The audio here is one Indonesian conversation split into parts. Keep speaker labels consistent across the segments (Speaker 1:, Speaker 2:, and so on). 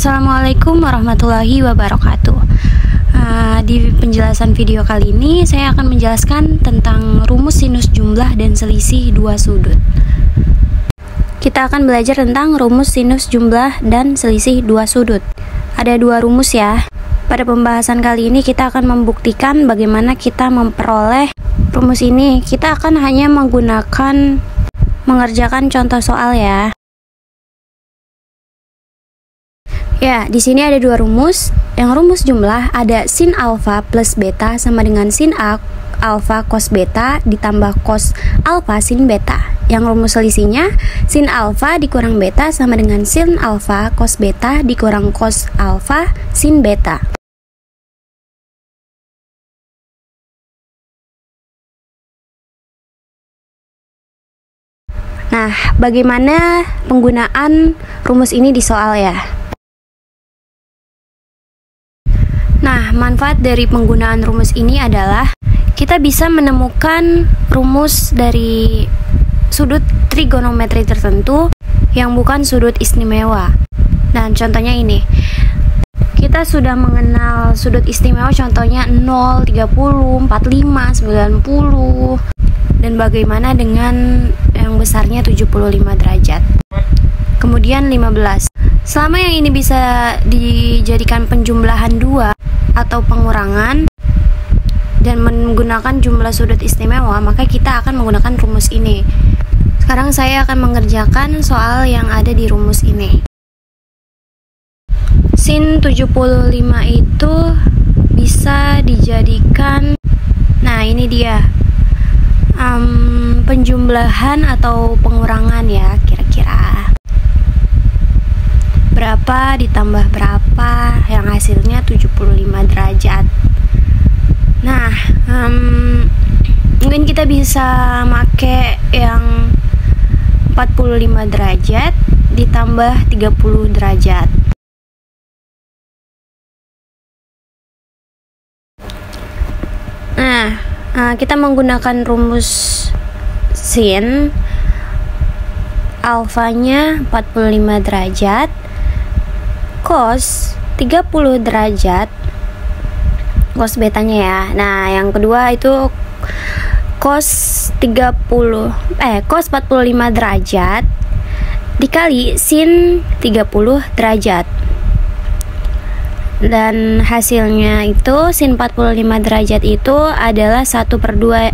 Speaker 1: Assalamualaikum warahmatullahi wabarakatuh. Di penjelasan video kali ini saya akan menjelaskan tentang rumus sinus jumlah dan selisih dua sudut. Kita akan belajar tentang rumus sinus jumlah dan selisih dua sudut. Ada dua rumus ya. Pada pembahasan kali ini kita akan membuktikan bagaimana kita memperoleh rumus ini. Kita akan hanya mengerjakan contoh soal ya. Ya, di sini ada dua rumus. Yang rumus jumlah ada sin alfa plus beta sama dengan sin alfa cos beta ditambah cos alfa sin beta. Yang rumus selisihnya sin alfa dikurang beta sama dengan sin alfa cos beta dikurang cos alfa sin beta. Nah, bagaimana penggunaan rumus ini di soal ya? Nah, manfaat dari penggunaan rumus ini adalah kita bisa menemukan rumus dari sudut trigonometri tertentu yang bukan sudut istimewa. Dan contohnya ini. Kita sudah mengenal sudut istimewa contohnya 0, 30, 45, 90. Dan bagaimana dengan yang besarnya 75 derajat. Kemudian 15. Selama yang ini bisa dijadikan penjumlahan dua atau pengurangan dan menggunakan jumlah sudut istimewa, maka kita akan menggunakan rumus ini. Sekarang saya akan mengerjakan soal yang ada di rumus ini. Sin 75 itu bisa dijadikan, nah ini dia, penjumlahan atau pengurangan ya, kira-kira berapa ditambah berapa yang hasilnya 75 derajat. Nah, mungkin kita bisa make yang 45 derajat ditambah 30 derajat. Nah, kita menggunakan rumus sin alfanya 45 derajat cos 30 derajat cos betanya ya. Nah, yang kedua itu cos 45 derajat dikali sin 30 derajat. Dan hasilnya itu sin 45 derajat itu adalah 1/2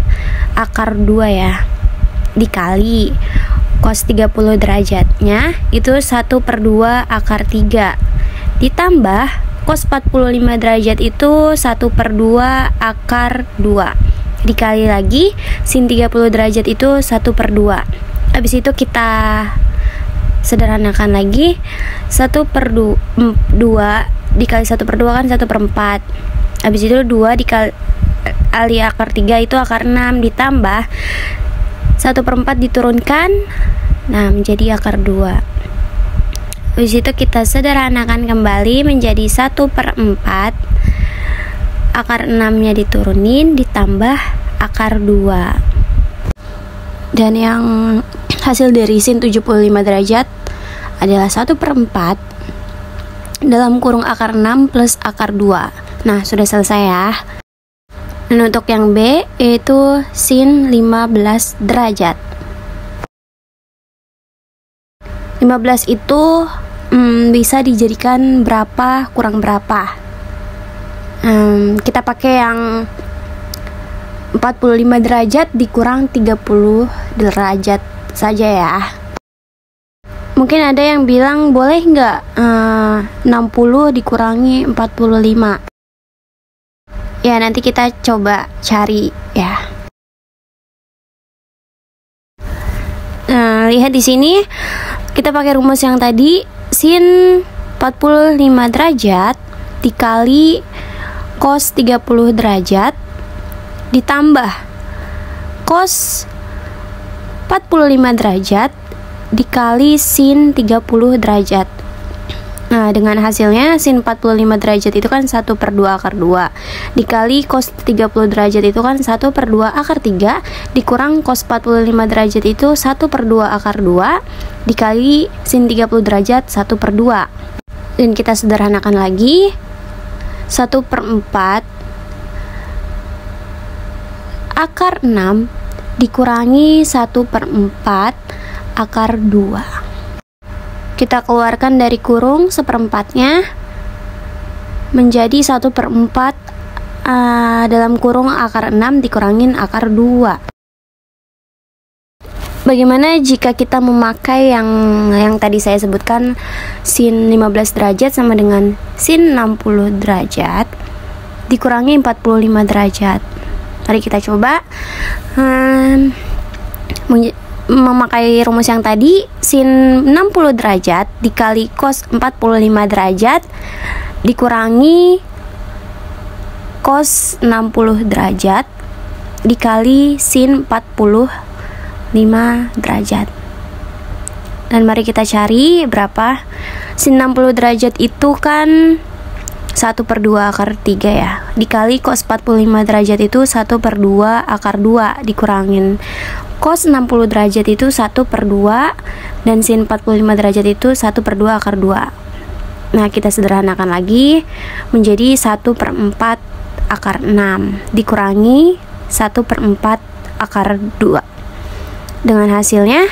Speaker 1: akar 2 ya. Dikali cos 30 derajatnya itu 1/2 akar 3. Ditambah cos 45 derajat itu 1/2 akar 2. Dikali lagi sin 30 derajat itu 1/2. Habis itu kita sederhanakan lagi. 1/2 dikali 1/2 kan 1/4. Habis itu 2 dikali akar 3 itu akar 6 ditambah 1/4 diturunkan, nah menjadi akar 2. Habis itu kita sederhanakan kembali menjadi 1/4. Akar 6-nya diturunin ditambah akar 2. Dan yang hasil dari sin 75 derajat adalah 1/4 dalam kurung akar 6 plus akar 2. Nah, sudah selesai ya. Dan untuk yang B yaitu sin 15 derajat. 15 itu bisa dijadikan berapa kurang berapa. Kita pakai yang 45 derajat dikurang 30 derajat saja ya. Mungkin ada yang bilang boleh nggak 60 dikurangi 45. Ya, nanti kita coba cari ya. Lihat di sini kita pakai rumus yang tadi, sin 45 derajat dikali cos 30 derajat ditambah cos 45 derajat dikali sin 30 derajat. Nah, dengan hasilnya sin 45 derajat itu kan 1/2 akar 2 dikali cos 30 derajat itu kan 1/2 akar 3 dikurang cos 45 derajat itu 1/2 akar 2 dikali sin 30 derajat 1/2. Dan kita sederhanakan lagi. 1/4 akar 6 dikurangi 1/4 akar 2. Kita keluarkan dari kurung 1/4-nya menjadi 1/4 dalam kurung akar 6 dikurangin akar 2. Bagaimana jika kita memakai yang tadi saya sebutkan, sin 15 derajat sama dengan sin 60 derajat dikurangi 45 derajat. Mari kita coba memakai rumus yang tadi. Sin 60 derajat dikali cos 45 derajat dikurangi cos 60 derajat dikali sin 45 derajat. Dan mari kita cari berapa. Sin 60 derajat itu kan 1/2 akar 3 ya, dikali cos 45 derajat itu 1/2 akar 2 dikurangin cos 60 derajat itu 1/2, dan sin 45 derajat itu 1/2 akar 2. Nah, kita sederhanakan lagi menjadi 1/4 akar 6 dikurangi 1/4 akar 2. Dengan hasilnya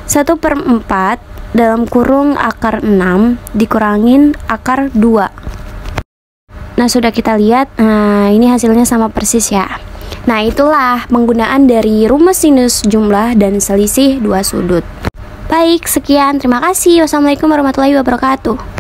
Speaker 1: 1/4 dalam kurung akar 6 dikurangin akar 2. Nah, sudah kita lihat, ini hasilnya sama persis ya. Nah, itulah penggunaan dari rumus sinus jumlah dan selisih dua sudut. Baik, sekian. Terima kasih. Wassalamualaikum warahmatullahi wabarakatuh.